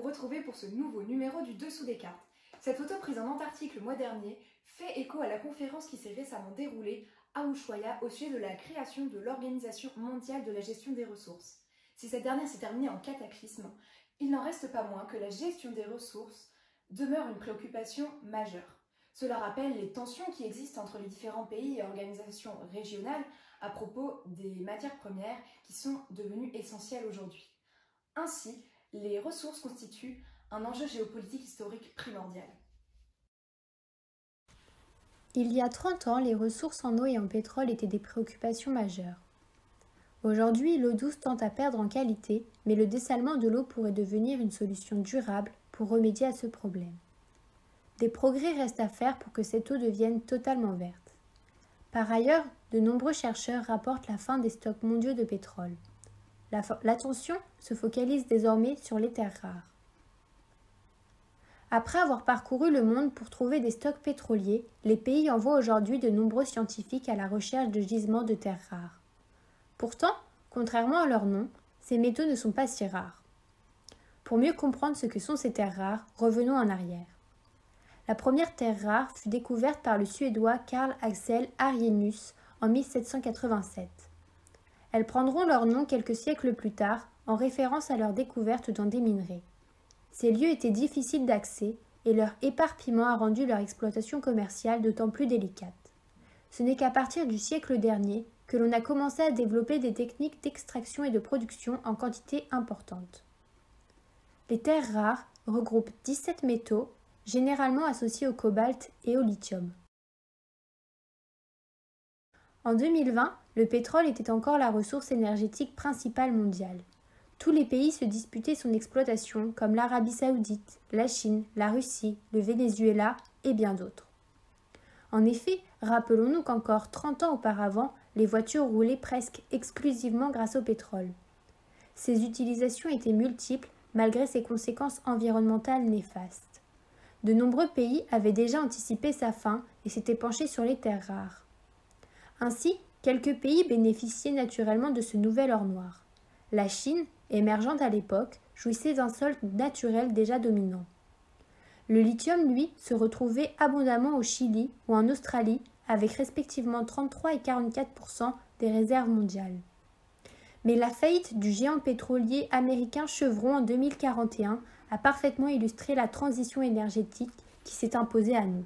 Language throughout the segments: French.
vous retrouver pour ce nouveau numéro du Dessous des cartes. Cette photo prise en Antarctique le mois dernier fait écho à la conférence qui s'est récemment déroulée à Ushuaia au sujet de la création de l'Organisation mondiale de la gestion des ressources. Si cette dernière s'est terminée en cataclysme, il n'en reste pas moins que la gestion des ressources demeure une préoccupation majeure. Cela rappelle les tensions qui existent entre les différents pays et organisations régionales à propos des matières premières qui sont devenues essentielles aujourd'hui. Ainsi, les ressources constituent un enjeu géopolitique historique primordial. Il y a 30 ans, les ressources en eau et en pétrole étaient des préoccupations majeures. Aujourd'hui, l'eau douce tend à perdre en qualité, mais le dessalement de l'eau pourrait devenir une solution durable pour remédier à ce problème. Des progrès restent à faire pour que cette eau devienne totalement verte. Par ailleurs, de nombreux chercheurs rapportent la fin des stocks mondiaux de pétrole. L'attention se focalise désormais sur les terres rares. Après avoir parcouru le monde pour trouver des stocks pétroliers, les pays envoient aujourd'hui de nombreux scientifiques à la recherche de gisements de terres rares. Pourtant, contrairement à leur nom, ces métaux ne sont pas si rares. Pour mieux comprendre ce que sont ces terres rares, revenons en arrière. La première terre rare fut découverte par le Suédois Carl Axel Arrhenius en 1787. Elles prendront leur nom quelques siècles plus tard, en référence à leur découverte dans des minerais. Ces lieux étaient difficiles d'accès et leur éparpillement a rendu leur exploitation commerciale d'autant plus délicate. Ce n'est qu'à partir du siècle dernier que l'on a commencé à développer des techniques d'extraction et de production en quantité importante. Les terres rares regroupent 17 métaux, généralement associés au cobalt et au lithium. En 2020, le pétrole était encore la ressource énergétique principale mondiale. Tous les pays se disputaient son exploitation, comme l'Arabie saoudite, la Chine, la Russie, le Venezuela et bien d'autres. En effet, rappelons-nous qu'encore 30 ans auparavant, les voitures roulaient presque exclusivement grâce au pétrole. Ces utilisations étaient multiples malgré ses conséquences environnementales néfastes. De nombreux pays avaient déjà anticipé sa fin et s'étaient penchés sur les terres rares. Ainsi, quelques pays bénéficiaient naturellement de ce nouvel or noir. La Chine, émergente à l'époque, jouissait d'un sol naturel déjà dominant. Le lithium, lui, se retrouvait abondamment au Chili ou en Australie, avec respectivement 33 et 44% des réserves mondiales. Mais la faillite du géant pétrolier américain Chevron en 2041 a parfaitement illustré la transition énergétique qui s'est imposée à nous.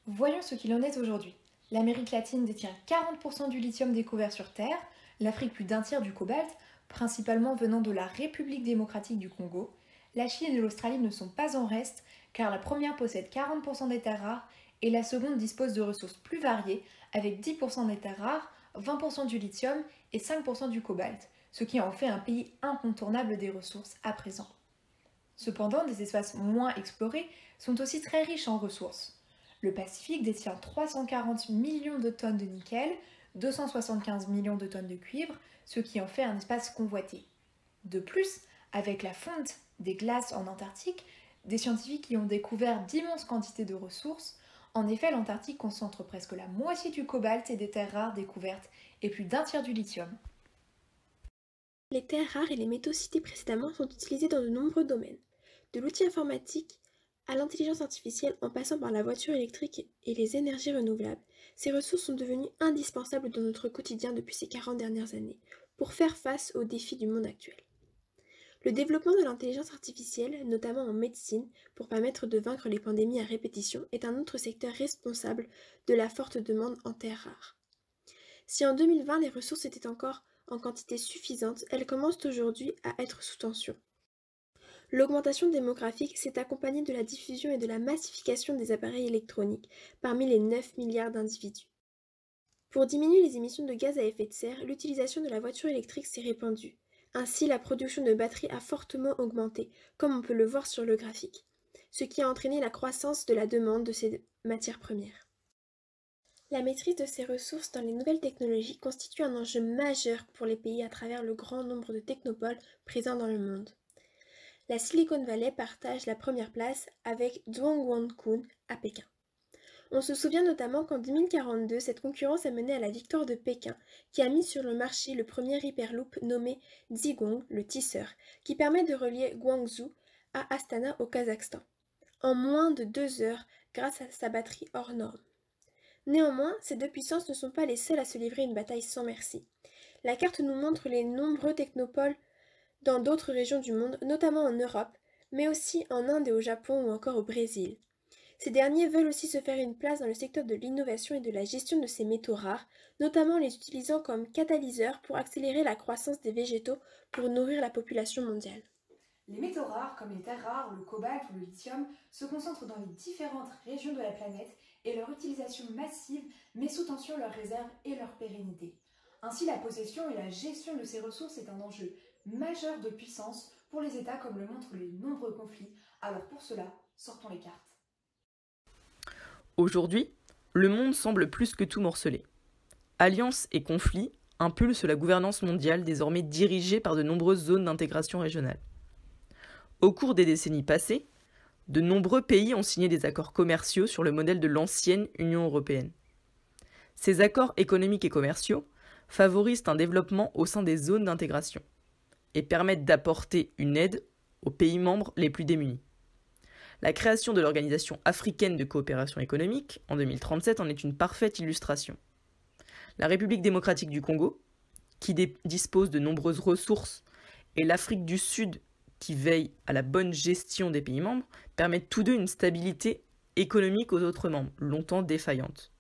Voyons ce qu'il en est aujourd'hui. L'Amérique latine détient 40% du lithium découvert sur Terre, l'Afrique plus d'un tiers du cobalt, principalement venant de la République démocratique du Congo. La Chine et l'Australie ne sont pas en reste, car la première possède 40% des terres rares et la seconde dispose de ressources plus variées, avec 10% des terres rares, 20% du lithium et 5% du cobalt, ce qui en fait un pays incontournable des ressources à présent. Cependant, des espaces moins explorés sont aussi très riches en ressources. Le Pacifique détient 340 millions de tonnes de nickel, 275 millions de tonnes de cuivre, ce qui en fait un espace convoité. De plus, avec la fonte des glaces en Antarctique, des scientifiques y ont découvert d'immenses quantités de ressources. En effet, l'Antarctique concentre presque la moitié du cobalt et des terres rares découvertes et plus d'un tiers du lithium. Les terres rares et les métaux cités précédemment sont utilisés dans de nombreux domaines, de l'outil informatique à l'intelligence artificielle en passant par la voiture électrique et les énergies renouvelables. Ces ressources sont devenues indispensables dans notre quotidien depuis ces 40 dernières années pour faire face aux défis du monde actuel. Le développement de l'intelligence artificielle, notamment en médecine, pour permettre de vaincre les pandémies à répétition, est un autre secteur responsable de la forte demande en terres rares. Si en 2020 les ressources étaient encore en quantité suffisante, elles commencent aujourd'hui à être sous tension. L'augmentation démographique s'est accompagnée de la diffusion et de la massification des appareils électroniques parmi les 9 milliards d'individus. Pour diminuer les émissions de gaz à effet de serre, l'utilisation de la voiture électrique s'est répandue. Ainsi, la production de batteries a fortement augmenté, comme on peut le voir sur le graphique, ce qui a entraîné la croissance de la demande de ces matières premières. La maîtrise de ces ressources dans les nouvelles technologies constitue un enjeu majeur pour les pays à travers le grand nombre de technopoles présents dans le monde. La Silicon Valley partage la première place avec Zhongguancun à Pékin. On se souvient notamment qu'en 2042, cette concurrence a mené à la victoire de Pékin, qui a mis sur le marché le premier hyperloop nommé Zhigong, le tisseur, qui permet de relier Guangzhou à Astana au Kazakhstan, en moins de 2 heures grâce à sa batterie hors norme. Néanmoins, ces deux puissances ne sont pas les seules à se livrer une bataille sans merci. La carte nous montre les nombreux technopoles dans d'autres régions du monde, notamment en Europe, mais aussi en Inde et au Japon ou encore au Brésil. Ces derniers veulent aussi se faire une place dans le secteur de l'innovation et de la gestion de ces métaux rares, notamment les utilisant comme catalyseurs pour accélérer la croissance des végétaux pour nourrir la population mondiale. Les métaux rares, comme les terres rares, le cobalt ou le lithium, se concentrent dans les différentes régions de la planète et leur utilisation massive met sous tension leurs réserves et leur pérennité. Ainsi, la possession et la gestion de ces ressources est un enjeu majeur de puissance pour les États, comme le montrent les nombreux conflits. Alors pour cela, sortons les cartes. Aujourd'hui, le monde semble plus que tout morcelé. Alliances et conflits impulsent la gouvernance mondiale désormais dirigée par de nombreuses zones d'intégration régionale. Au cours des décennies passées, de nombreux pays ont signé des accords commerciaux sur le modèle de l'ancienne Union européenne. Ces accords économiques et commerciaux favorisent un développement au sein des zones d'intégration et permettent d'apporter une aide aux pays membres les plus démunis. La création de l'Organisation africaine de coopération économique, en 2037, en est une parfaite illustration. La République démocratique du Congo, qui dispose de nombreuses ressources, et l'Afrique du Sud, qui veille à la bonne gestion des pays membres, permettent tous deux une stabilité économique aux autres membres, longtemps défaillante.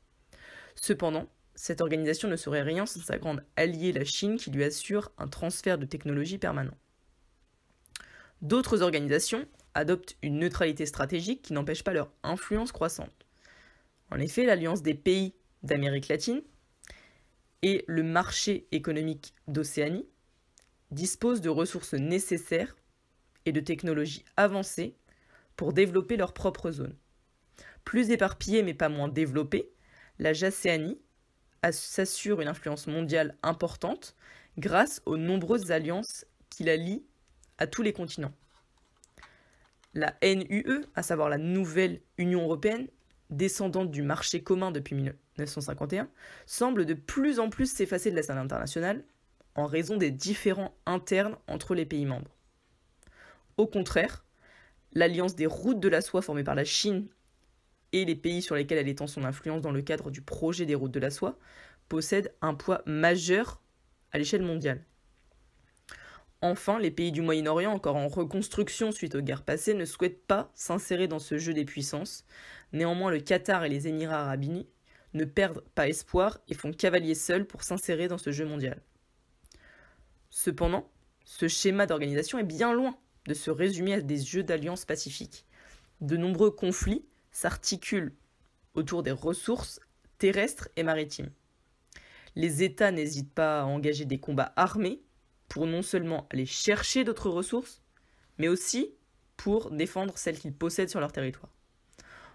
Cependant, cette organisation ne serait rien sans sa grande alliée, la Chine, qui lui assure un transfert de technologie permanent. D'autres organisations adoptent une neutralité stratégique qui n'empêche pas leur influence croissante. En effet, l'Alliance des pays d'Amérique latine et le marché économique d'Océanie disposent de ressources nécessaires et de technologies avancées pour développer leur propre zone. Plus éparpillée mais pas moins développée, la JACEANI s'assure une influence mondiale importante grâce aux nombreuses alliances qui la lient à tous les continents. La NUE, à savoir la nouvelle Union européenne, descendante du marché commun depuis 1951, semble de plus en plus s'effacer de la scène internationale en raison des différends internes entre les pays membres. Au contraire, l'alliance des routes de la soie formée par la Chine et les pays sur lesquels elle étend son influence dans le cadre du projet des routes de la soie possède un poids majeur à l'échelle mondiale. Enfin, les pays du Moyen-Orient, encore en reconstruction suite aux guerres passées, ne souhaitent pas s'insérer dans ce jeu des puissances. Néanmoins, le Qatar et les Émirats arabes unis ne perdent pas espoir et font cavalier seul pour s'insérer dans ce jeu mondial. Cependant, ce schéma d'organisation est bien loin de se résumer à des jeux d'alliances pacifiques. De nombreux conflits s'articulent autour des ressources terrestres et maritimes. Les États n'hésitent pas à engager des combats armés pour non seulement aller chercher d'autres ressources, mais aussi pour défendre celles qu'ils possèdent sur leur territoire.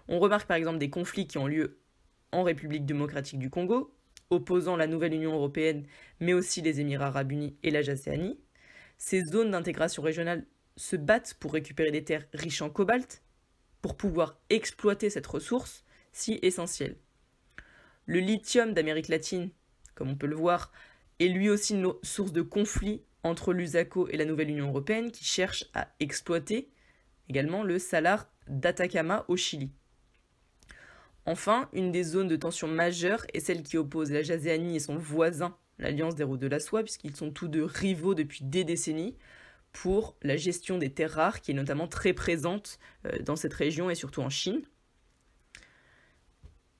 On remarque par exemple des conflits qui ont lieu en République démocratique du Congo, opposant la nouvelle Union européenne, mais aussi les Émirats arabes unis et la JACEANI. Ces zones d'intégration régionale se battent pour récupérer des terres riches en cobalt, pour pouvoir exploiter cette ressource si essentielle. Le lithium d'Amérique latine, comme on peut le voir, est lui aussi une source de conflit entre l'USACO et la nouvelle Union européenne qui cherche à exploiter également le salar d'Atacama au Chili. Enfin, une des zones de tension majeure est celle qui oppose la JACEANI et son voisin, l'Alliance des routes de la soie, puisqu'ils sont tous deux rivaux depuis des décennies pour la gestion des terres rares, qui est notamment très présente dans cette région et surtout en Chine.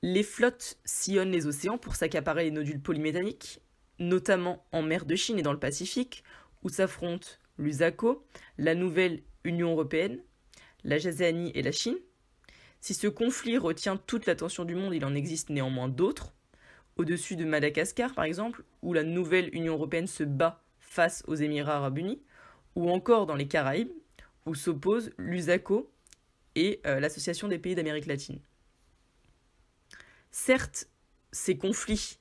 Les flottes sillonnent les océans pour s'accaparer les nodules polymétalliques, notamment en mer de Chine et dans le Pacifique, où s'affrontent l'USACO, la nouvelle Union européenne, la JACEANI et la Chine. Si ce conflit retient toute l'attention du monde, il en existe néanmoins d'autres, au-dessus de Madagascar par exemple, où la nouvelle Union européenne se bat face aux Émirats arabes unis, ou encore dans les Caraïbes, où s'opposent l'USACO et l'Association des pays d'Amérique latine. Certes, ces conflits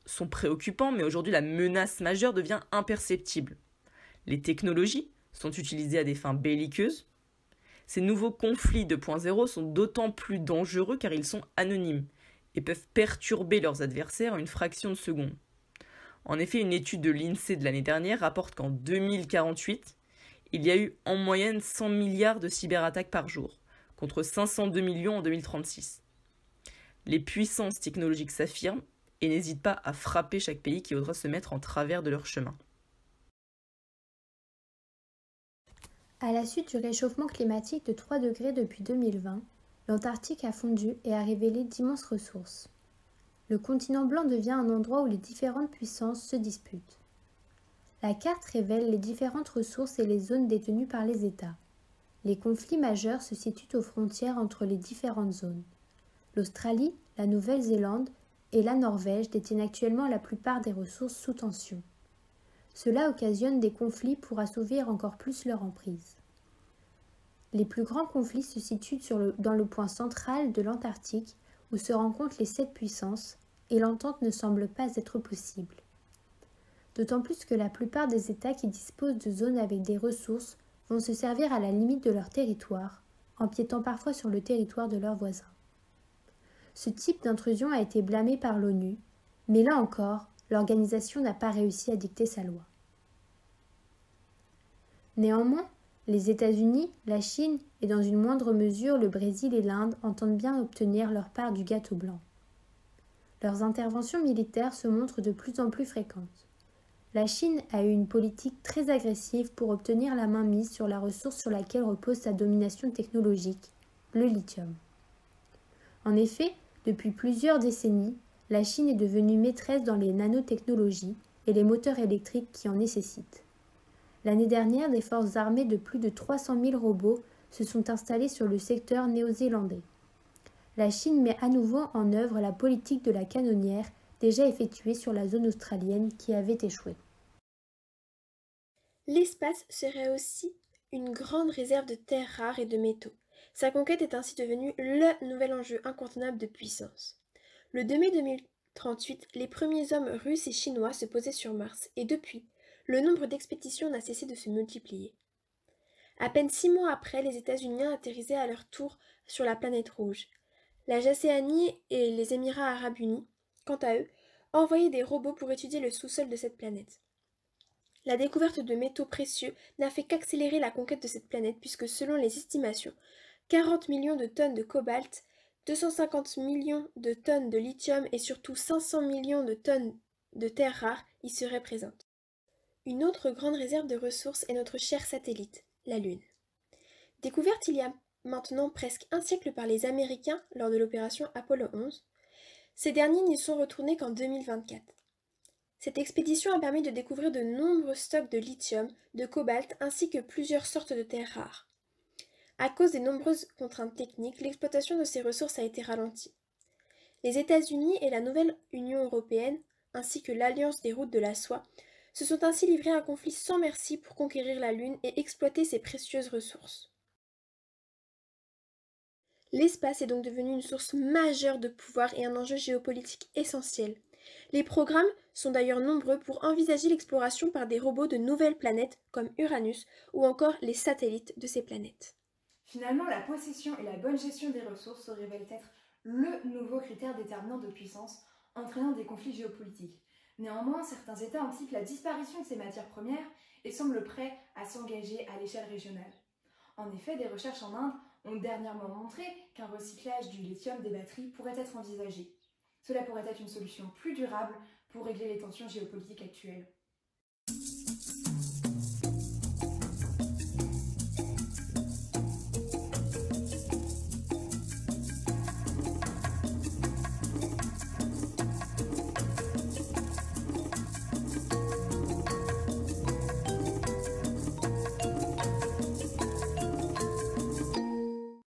sont préoccupants, mais aujourd'hui la menace majeure devient imperceptible. Les technologies sont utilisées à des fins belliqueuses. Ces nouveaux conflits 2.0 sont d'autant plus dangereux car ils sont anonymes et peuvent perturber leurs adversaires en une fraction de seconde. En effet, une étude de l'INSEE de l'année dernière rapporte qu'en 2048, il y a eu en moyenne 100 milliards de cyberattaques par jour, contre 502 millions en 2036. Les puissances technologiques s'affirment et n'hésitent pas à frapper chaque pays qui voudra se mettre en travers de leur chemin. À la suite du réchauffement climatique de 3 degrés depuis 2020, l'Antarctique a fondu et a révélé d'immenses ressources. Le continent blanc devient un endroit où les différentes puissances se disputent. La carte révèle les différentes ressources et les zones détenues par les États. Les conflits majeurs se situent aux frontières entre les différentes zones. L'Australie, la Nouvelle-Zélande et la Norvège détiennent actuellement la plupart des ressources sous tension. Cela occasionne des conflits pour assouvir encore plus leur emprise. Les plus grands conflits se situent dans le point central de l'Antarctique où se rencontrent les 7 puissances et l'entente ne semble pas être possible. D'autant plus que la plupart des États qui disposent de zones avec des ressources vont se servir à la limite de leur territoire, empiétant parfois sur le territoire de leurs voisins. Ce type d'intrusion a été blâmé par l'ONU, mais là encore, l'organisation n'a pas réussi à dicter sa loi. Néanmoins, les États-Unis, la Chine et dans une moindre mesure le Brésil et l'Inde entendent bien obtenir leur part du gâteau blanc. Leurs interventions militaires se montrent de plus en plus fréquentes. La Chine a eu une politique très agressive pour obtenir la mainmise sur la ressource sur laquelle repose sa domination technologique, le lithium. En effet, depuis plusieurs décennies, la Chine est devenue maîtresse dans les nanotechnologies et les moteurs électriques qui en nécessitent. L'année dernière, des forces armées de plus de 300 000 robots se sont installés sur le secteur néo-zélandais. La Chine met à nouveau en œuvre la politique de la canonnière déjà effectuée sur la zone australienne qui avait échoué. L'espace serait aussi une grande réserve de terres rares et de métaux. Sa conquête est ainsi devenue le nouvel enjeu incontournable de puissance. Le 2 mai 2038, les premiers hommes russes et chinois se posaient sur Mars et depuis, le nombre d'expéditions n'a cessé de se multiplier. À peine 6 mois après, les États-Unis atterrissaient à leur tour sur la planète rouge. La Jacéanie et les Émirats arabes unis, quant à eux, envoyaient des robots pour étudier le sous-sol de cette planète. La découverte de métaux précieux n'a fait qu'accélérer la conquête de cette planète puisque selon les estimations, 40 millions de tonnes de cobalt, 250 millions de tonnes de lithium et surtout 500 millions de tonnes de terres rares y seraient présentes. Une autre grande réserve de ressources est notre cher satellite, la Lune. Découverte il y a maintenant presque un siècle par les Américains lors de l'opération Apollo 11, ces derniers n'y sont retournés qu'en 2024. Cette expédition a permis de découvrir de nombreux stocks de lithium, de cobalt ainsi que plusieurs sortes de terres rares. À cause des nombreuses contraintes techniques, l'exploitation de ces ressources a été ralentie. Les États-Unis et la nouvelle Union européenne, ainsi que l'Alliance des routes de la soie, se sont ainsi livrés à un conflit sans merci pour conquérir la Lune et exploiter ses précieuses ressources. L'espace est donc devenu une source majeure de pouvoir et un enjeu géopolitique essentiel. Les programmes sont d'ailleurs nombreux pour envisager l'exploration par des robots de nouvelles planètes comme Uranus ou encore les satellites de ces planètes. Finalement, la possession et la bonne gestion des ressources se révèlent être le nouveau critère déterminant de puissance, entraînant des conflits géopolitiques. Néanmoins, certains États anticipent la disparition de ces matières premières et semblent prêts à s'engager à l'échelle régionale. En effet, des recherches en Inde ont dernièrement montré qu'un recyclage du lithium des batteries pourrait être envisagé. Cela pourrait être une solution plus durable pour régler les tensions géopolitiques actuelles.